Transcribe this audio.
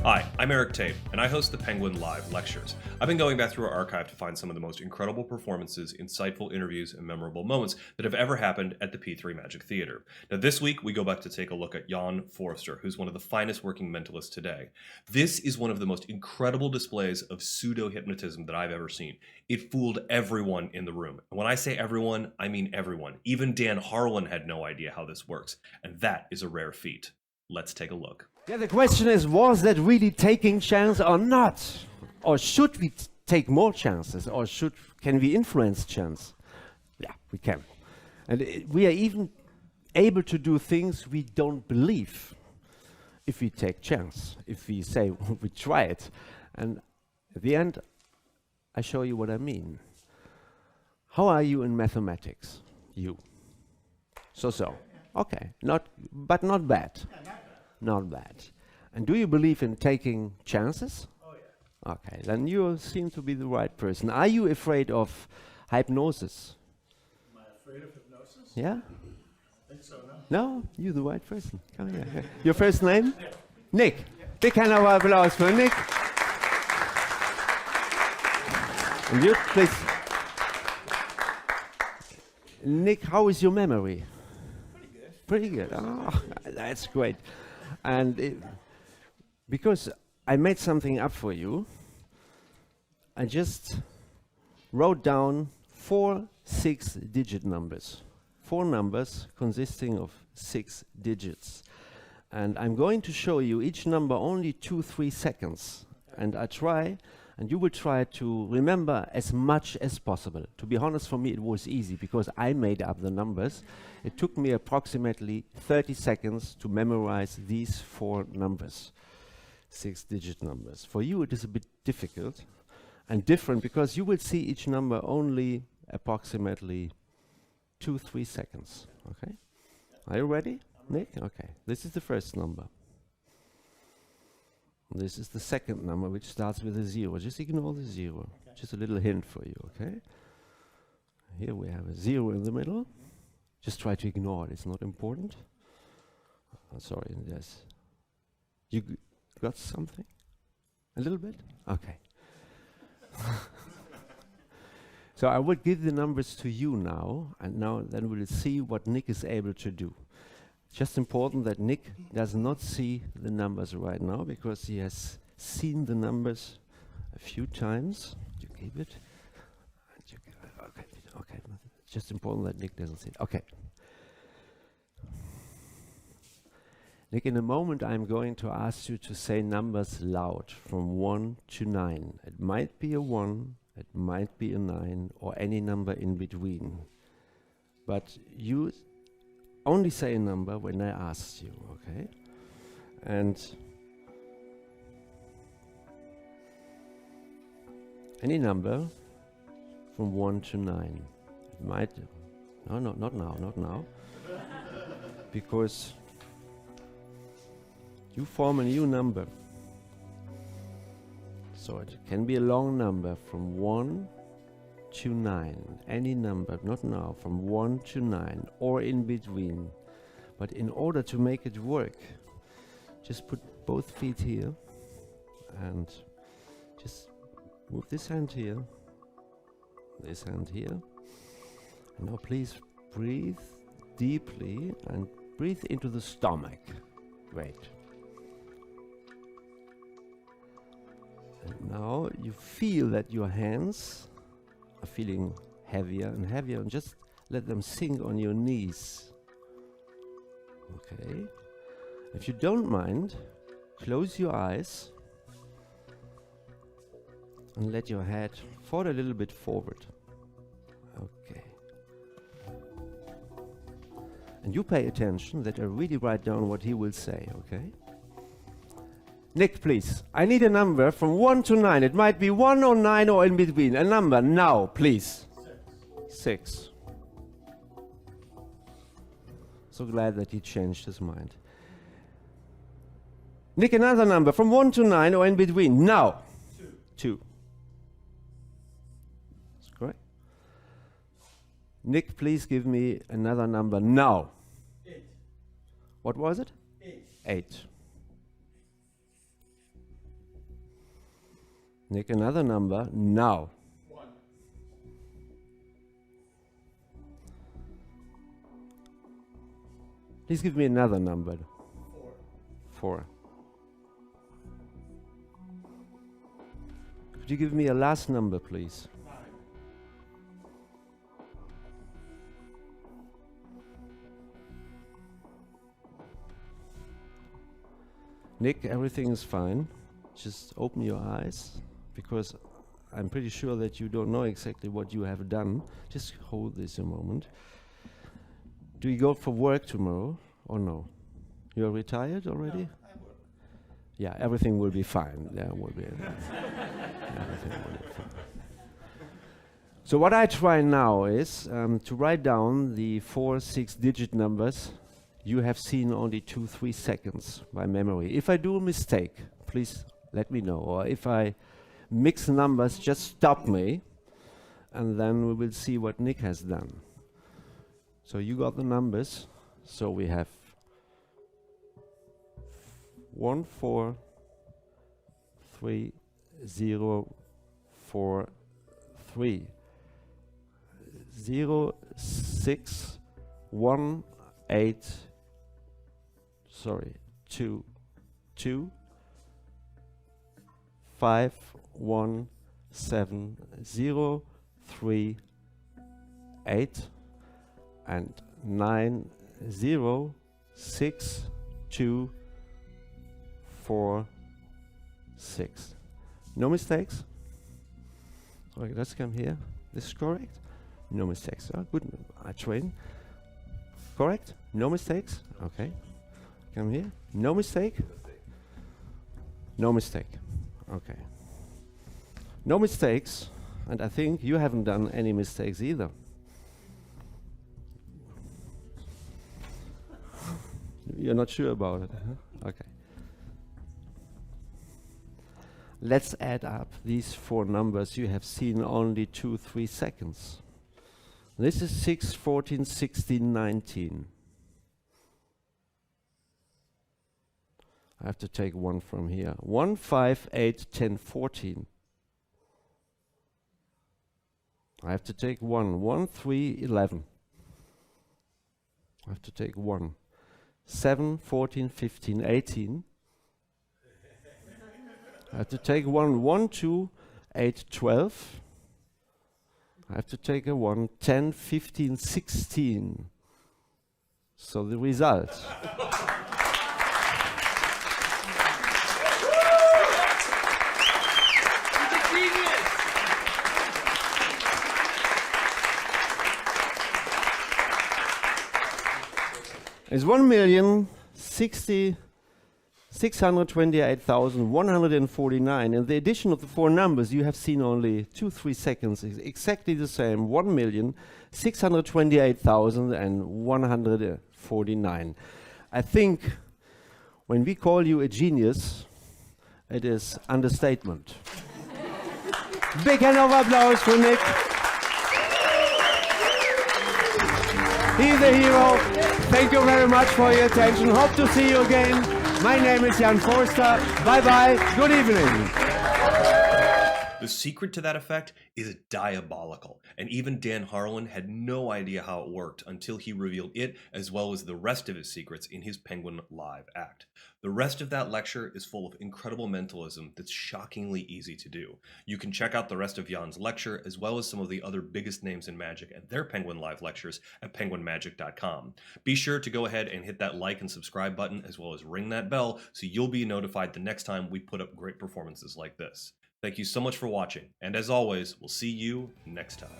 Hi, I'm Eric Tate, and I host the Penguin Live Lectures. I've been going back through our archive to find some of the most incredible performances, insightful interviews, and memorable moments that have ever happened at the P3 Magic Theater. Now, this week, we go back to take a look at Jan Forster, who's one of the finest working mentalists today. This is one of the most incredible displays of pseudo-hypnotism that I've ever seen. It fooled everyone in the room. And when I say everyone, I mean everyone. Even Dan Harlan had no idea how this works, and that is a rare feat. Let's take a look. Yeah, the question is, was that really taking chance or not? Or should we take more chances? Or can we influence chance? Yeah, we can. And we are even able to do things we don't believe if we take chance, if we say we try it. And at the end, I show you what I mean. How are you in mathematics? You. So. Okay, but not bad. Not bad. And do you believe in taking chances? Oh, yeah. Okay, then you seem to be the right person. Are you afraid of hypnosis? Am I afraid of hypnosis? Yeah? I think so, no. No? You're the right person. Come here. Your first name? Nick. Big hand of applause for Nick. And you, please. Nick, how is your memory? Pretty good. Oh, that's great. And because I made something up for you, I just wrote down 4 6-digit numbers. 4 numbers consisting of 6 digits. And I'm going to show you each number only 2-3 seconds. And you will try to remember as much as possible. To be honest, for me it was easy because I made up the numbers. It took me approximately 30 seconds to memorize these 4 numbers, 6-digit numbers. For you it is a bit difficult and different because you will see each number only approximately 2-3 seconds. Okay? Are you ready, Nick? Okay. This is the first number. This is the second number, which starts with a 0. Just ignore the 0. Okay. Just a little hint for you, okay? Here we have a 0 in the middle. Just try to ignore it. It's not important. Oh, sorry, yes. You got something? A little bit? Okay. So I will give the numbers to you now, and then we'll see what Nick is able to do. Just important that Nick does not see the numbers right now because he has seen the numbers a few times. You keep it. Okay. Just important that Nick doesn't see it. Okay. Nick, in a moment I'm going to ask you to say numbers loud from 1 to 9. It might be a 1, it might be a 9, or any number in between. But you only say a number when I ask you, okay? And any number from 1 to 9. It might, no, not now. Because you form a new number. So it can be a long number from 1 to 9, any number, not now, from 1 to 9, or in between. But in order to make it work, just put both feet here, and just move this hand here, this hand here. And now please breathe deeply, and breathe into the stomach. Great. And now you feel that your hands are feeling heavier and heavier, and just let them sink on your knees. Okay. If you don't mind, close your eyes and let your head fall a little bit forward. Okay. And you pay attention that I really write down what he will say, okay? Nick, please. I need a number from 1 to 9. It might be 1 or 9 or in between. A number now, please. 6. So glad that he changed his mind. Nick, another number from 1 to 9 or in between. Now. 2. That's correct. Nick, please give me another number now. 8. What was it? 8. 8. Nick, another number now. 1. Please give me another number. 4. 4. Could you give me a last number, please? 9. Nick, everything is fine. Just open your eyes, because I'm pretty sure that you don't know exactly what you have done. Just hold this a moment. Do you go for work tomorrow or no? You're retired already? No, I work. Yeah, everything will be fine. Yeah, will be everything will be fine. So what I try now is to write down the 4, 6-digit numbers you have seen only 2, 3 seconds by memory. If I do a mistake, please let me know. Or if I mix numbers, just stop me, and then we will see what Nick has done. So you got the numbers. So we have 1, 4, 3, 0, 4, 3, 0, 6, 1, 8, 2, 2, 5, 1, 7, 0, 3, 8, and 9, 0, 6, 2, 4, 6. No mistakes? Okay, let's come here. This is correct? No mistakes. Oh, good. I train. Correct? No mistakes? Okay. Come here. No mistake? No mistake. Okay. No mistakes, and I think you haven't done any mistakes either. You're not sure about it, huh? Okay. Let's add up these 4 numbers you have seen only 2, 3 seconds. This is 6, 14, 16, 19. I have to take 1 from here. 1, 5, 8, 10, 14. I have to take 1. 1, 3, 11. I have to take 1. 7, 14, 15, 18. I have to take 1. 1, 2, 8, 12. I have to take a 1. 10, 15, 16. So the result. It's 1,628,149, and the addition of the 4 numbers you have seen only 2, 3 seconds is exactly the same. 1,628,149. I think when we call you a genius, it is understatement. Big hand of applause for Nick. He's a hero. Thank you very much for your attention. Hope to see you again. My name is Jan Forster. Bye-bye. Good evening. The secret to that effect is diabolical, and even Dan Harlan had no idea how it worked until he revealed it as well as the rest of his secrets in his Penguin Live act. The rest of that lecture is full of incredible mentalism that's shockingly easy to do. You can check out the rest of Jan's lecture as well as some of the other biggest names in magic and their Penguin Live lectures at penguinmagic.com. Be sure to go ahead and hit that like and subscribe button as well as ring that bell so you'll be notified the next time we put up great performances like this. Thank you so much for watching, and as always, we'll see you next time.